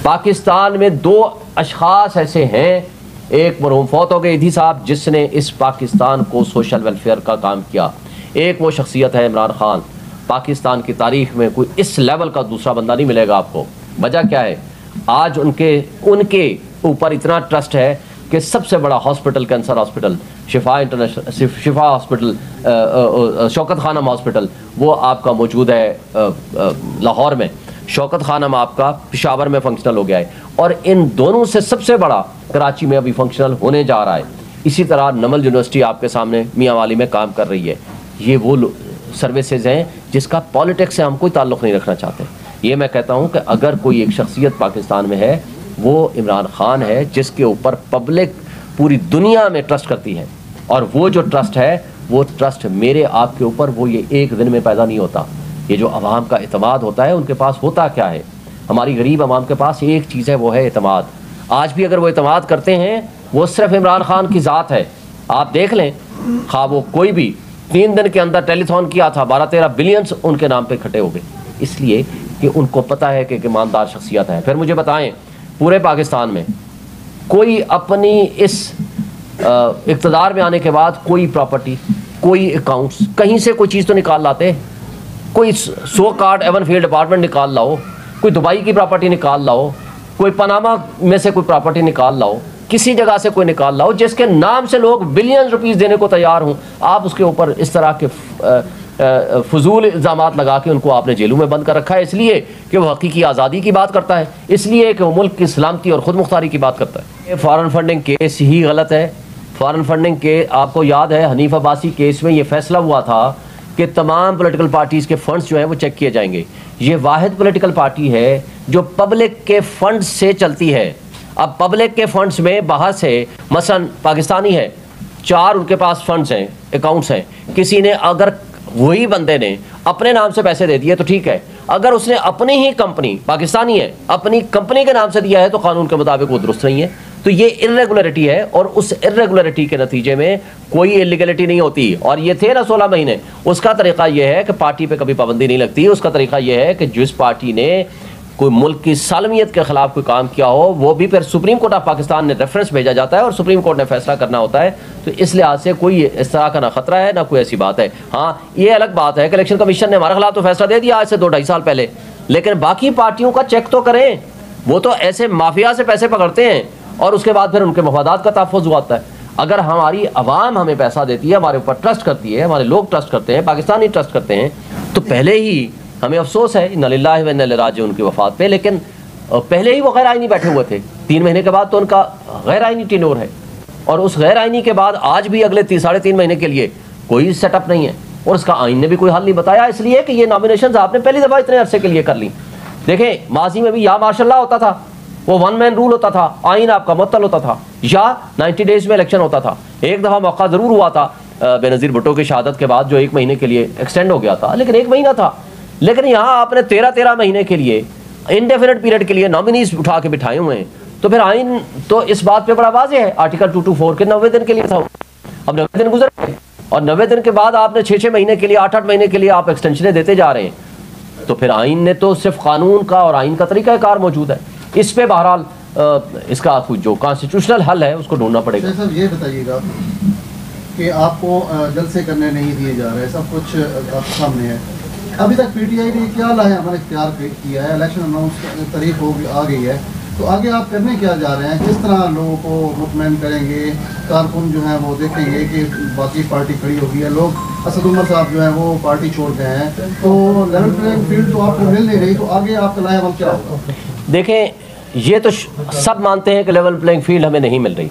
पाकिस्तान में दो अशखास ऐसे हैं, एक मरहूम फौत हो गए ईदी साहब जिसने इस पाकिस्तान को सोशल वेलफेयर का काम किया, एक वो शख्सियत है इमरान खान। पाकिस्तान की तारीख में कोई इस लेवल का दूसरा बंदा नहीं मिलेगा आपको। वजह क्या है? आज उनके ऊपर इतना ट्रस्ट है कि सबसे बड़ा हॉस्पिटल, कैंसर हॉस्पिटल, शिफा इंटरनेशनल, शिफा हॉस्पिटल, शौकत खानम हॉस्पिटल, वो आपका मौजूद है लाहौर में। शौकत खानम आपका पेशावर में फंक्शनल हो गया है, और इन दोनों से सबसे बड़ा कराची में अभी फंक्शनल होने जा रहा है। इसी तरह नमल यूनिवर्सिटी आपके सामने मियाँ वाली में काम कर रही है। ये वो सर्विसेज हैं जिसका पॉलिटिक्स से हम कोई ताल्लुक़ नहीं रखना चाहते। ये मैं कहता हूँ कि अगर कोई एक शख्सियत पाकिस्तान में है वो इमरान खान है, जिसके ऊपर पब्लिक पूरी दुनिया में ट्रस्ट करती है। और वो जो ट्रस्ट है, वो ट्रस्ट मेरे आपके ऊपर वो ये एक दिन में पैदा नहीं होता। ये जो अवाम का एतमाद होता है, उनके पास होता क्या है? हमारी गरीब अवाम के पास एक चीज़ है, वो है एतमाद। आज भी अगर वो एतमाद करते हैं, वो सिर्फ इमरान खान की ज़ात है। आप देख लें, खा वो कोई भी 3 दिन के अंदर टेलीथॉन किया था, 12-13 बिलियंस उनके नाम पे इकट्ठे हो गए, इसलिए कि उनको पता है कि ईमानदार शख्सियत है। फिर मुझे बताएं, पूरे पाकिस्तान में कोई अपनी इस इक़्तिदार में आने के बाद कोई प्रॉपर्टी, कोई अकाउंट्स, कहीं से कोई चीज़ तो निकाल लाते? कोई 100 कार्ड एवन फील्ड अपार्टमेंट निकाल लाओ, कोई दुबई की प्रॉपर्टी निकाल लाओ, कोई पनामा में से कोई प्रॉपर्टी निकाल लाओ, किसी जगह से कोई निकाल लाओ जिसके नाम से लोग बिलियन रुपीस देने को तैयार हों। आप उसके ऊपर इस तरह के फजूल इल्ज़ामात लगा के उनको आपने जेलों में बंद कर रखा है, इसलिए कि वो हकीकी आज़ादी की बात करता है, इसलिए कि वो मुल्क की सलामती और ख़ुद मुख्तारी की बात करता है। ये फ़ॉरेन फंडिंग केस ही गलत है। फ़ॉरेन फंडिंग के आपको याद है हनीफ अब्बासी केस में ये फैसला हुआ था कि तमाम पॉलिटिकल पार्टीज़ के फंड्स जो हैं वो चेक किए जाएंगे। ये वाहिद पॉलिटिकल पार्टी है जो पब्लिक के फंड से चलती है। अब पब्लिक के फंड्स में बहस है, मसलन पाकिस्तानी है, 4 उनके पास फंड्स हैं, अकाउंट्स हैं, किसी ने अगर वही बंदे ने अपने नाम से पैसे दे दिए तो ठीक है, अगर उसने अपनी ही कंपनी, पाकिस्तानी है, अपनी कंपनी के नाम से दिया है तो कानून के मुताबिक वो दुरुस्त नहीं है। तो ये इर्रेगुलरिटी है, और उस इर्रेगुलरिटी के नतीजे में कोई इलीगलिटी नहीं होती। और ये थे ना 16 महीने, उसका तरीका ये है कि पार्टी पे कभी पाबंदी नहीं लगती। उसका तरीका ये है कि जिस पार्टी ने कोई मुल्क की सालमियत के खिलाफ कोई काम किया हो, वो भी फिर सुप्रीम कोर्ट ऑफ पाकिस्तान ने रेफरेंस भेजा जाता है और सुप्रीम कोर्ट ने फैसला करना होता है। तो इस लिहाज से कोई इस तरह का ना खतरा है ना कोई ऐसी बात है। हाँ, ये अलग बात है कि इलेक्शन कमीशन ने हमारे खिलाफ तो फैसला दे दिया आज से 2-2.5 साल पहले, लेकिन बाकी पार्टियों का चेक तो करें। वो तो ऐसे माफिया से पैसे पकड़ते हैं और उसके बाद फिर उनके मफादात का तहफ़्फ़ुज़ हुआ है। अगर हमारी आवाम हमें पैसा देती है, हमारे ऊपर ट्रस्ट करती है, हमारे लोग ट्रस्ट करते हैं, पाकिस्तानी ट्रस्ट करते हैं, तो पहले ही हमें अफसोस है इन्ना लिल्लाहि व इन्ना इलैहि राजिऊन उनकी वफ़ात पे, लेकिन पहले ही वो गैर आइनी बैठे हुए थे। 3 महीने के बाद तो उनका गैर आइनी टेन्योर है, और उस गैर आइनी के बाद आज भी अगले 3-3.5 महीने के लिए कोई सेटअप नहीं है, और उसका आइन ने भी कोई हल नहीं बताया। इसलिए कि ये नॉमिनेशन आपने पहली दफ़ा इतने अरसे के लिए कर ली। देखें, माजी में भी या माशाल्लाह होता था, वो 1 मैन रूल होता था, आइन आपका मुअत्तल होता था, या 90 डेज में इलेक्शन होता था। एक दफ़ा मौका ज़रूर हुआ था बेनज़ीर भुट्टो की शहादत के बाद, जो 1 महीने के लिए एक्सटेंड हो गया था, लेकिन 1 महीना था। लेकिन यहाँ आपने 13-13 महीने के लिए इंडेफिनिट पीरियड के लिए नॉमिनीज उठा के बिठाए हुए हैं। तो फिर आइन तो इस बात पे बड़ा वाज़ेह है, आर्टिकल 224 के 90 दिन के लिए था। अब 90 दिन गुजर गए, और 90 दिन के बाद आपने 6-6 महीने के लिए, 8-8 महीने के लिए आप एक्सटेंशनें देते जा रहे हैं। तो फिर आइन ने तो सिर्फ कानून का और आइन का तरीक़ाकार मौजूद है। इस पे बहरहाल इसका जो कॉन्स्टिट्यूशनल हल है उसको ढूंढना पड़ेगा। सर ये बताइएगा कि आपको जलसे करने नहीं दिए जा रहे, सब कुछ आपके सामने है। अभी तक पीटीआई ने क्या लाया हमारा इख्तियार किया है, इलेक्शन अनाउंस तारीख आ गई है, तो आगे आप करने क्या जा रहे हैं? किस तरह लोगों को मुतमईन करेंगे? कारकुन जो हैं वो देखेंगे कि बाकी पार्टी खड़ी हो गई है, लोग असद उमर साहब जो हैं वो पार्टी छोड़ गए हैं, तो लेवल प्लेइंग फील्ड तो आपको मिल नहीं रही, तो आगे आपका लाया अमल क्या होगा? देखें, ये तो सब मानते हैं कि लेवल प्लेइंग फील्ड हमें नहीं मिल रही।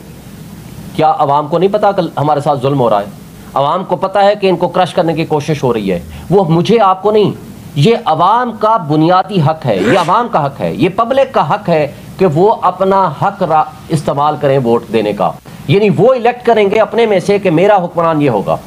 क्या आवाम को नहीं पता कि हमारे साथ जुल्म हो रहा है? आवाम को पता है कि इनको क्रश करने की कोशिश हो रही है। वो मुझे आपको नहीं, ये आवाम का बुनियादी हक है, ये आवाम का हक है, ये पब्लिक का हक है कि वो अपना हक इस्तेमाल करें वोट देने का। यानी वो इलेक्ट करेंगे अपने में से कि मेरा हुक्मरान ये होगा,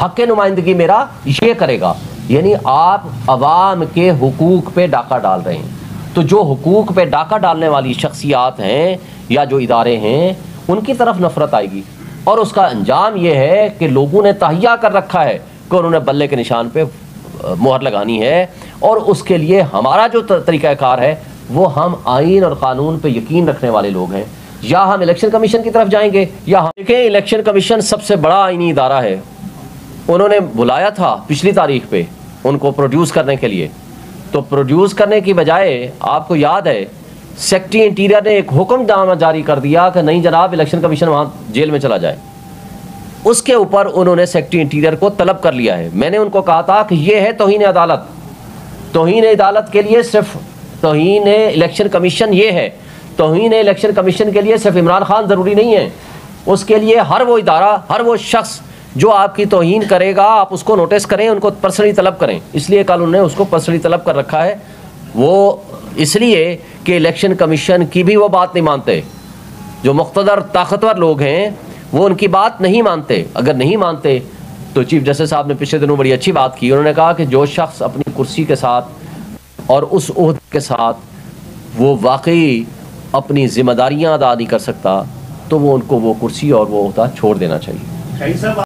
हक के नुमाइंदगी मेरा ये करेगा। यानी आप आवाम के हुकूक पे डाका डाल रहे हैं। तो जो हुकूक पे डाका डालने वाली शख्सियात हैं या जो इदारे हैं, उनकी तरफ नफरत आएगी, और उसका अंजाम यह है कि लोगों ने तहिया कर रखा है कि उन्होंने बल्ले के निशान पे मोहर लगानी है, और उसके लिए हमारा जो तरीक़ाकार है वो हम आइन और कानून पे यकीन रखने वाले लोग हैं, या हम इलेक्शन कमीशन की तरफ जाएंगे या हम देखें। इलेक्शन कमीशन सबसे बड़ा आइनी इदारा है, उन्होंने बुलाया था पिछली तारीख पे उनको प्रोड्यूस करने के लिए, तो प्रोड्यूस करने की बजाय आपको याद है सेक्रेटरी इंटीरियर ने एक हुक्मनामा जारी कर दिया कि नहीं जनाब इलेक्शन कमीशन वहाँ जेल में चला जाए। उसके ऊपर उन्होंने सेक्रेटरी इंटीरियर को तलब कर लिया है। मैंने उनको कहा था कि ये है तौहीन अदालत, तौहीन अदालत के लिए सिर्फ तौहीन इलेक्शन कमीशन ये है, तौहीन इलेक्शन कमीशन के लिए सिर्फ इमरान खान ज़रूरी नहीं है, उसके लिए हर वो इदारा, हर वो शख्स जो आपकी तौहीन करेगा आप उसको नोटिस करें, उनको पर्सनली तलब करें। इसलिए कल उन्होंने उसको पर्सनली तलब कर रखा है, वो इसलिए कि इलेक्शन कमीशन की भी वो बात नहीं मानते। जो मुख्तदर ताकतवर लोग हैं वो उनकी बात नहीं मानते। अगर नहीं मानते तो चीफ जस्टिस साहब ने पिछले दिनों बड़ी अच्छी बात की, उन्होंने कहा कि जो शख्स अपनी कुर्सी के साथ और उस ओहदे के साथ वो वाकई अपनी जिम्मेदारियां अदा नहीं कर सकता तो वो उनको वो कुर्सी और वो ओहदा छोड़ देना चाहिए।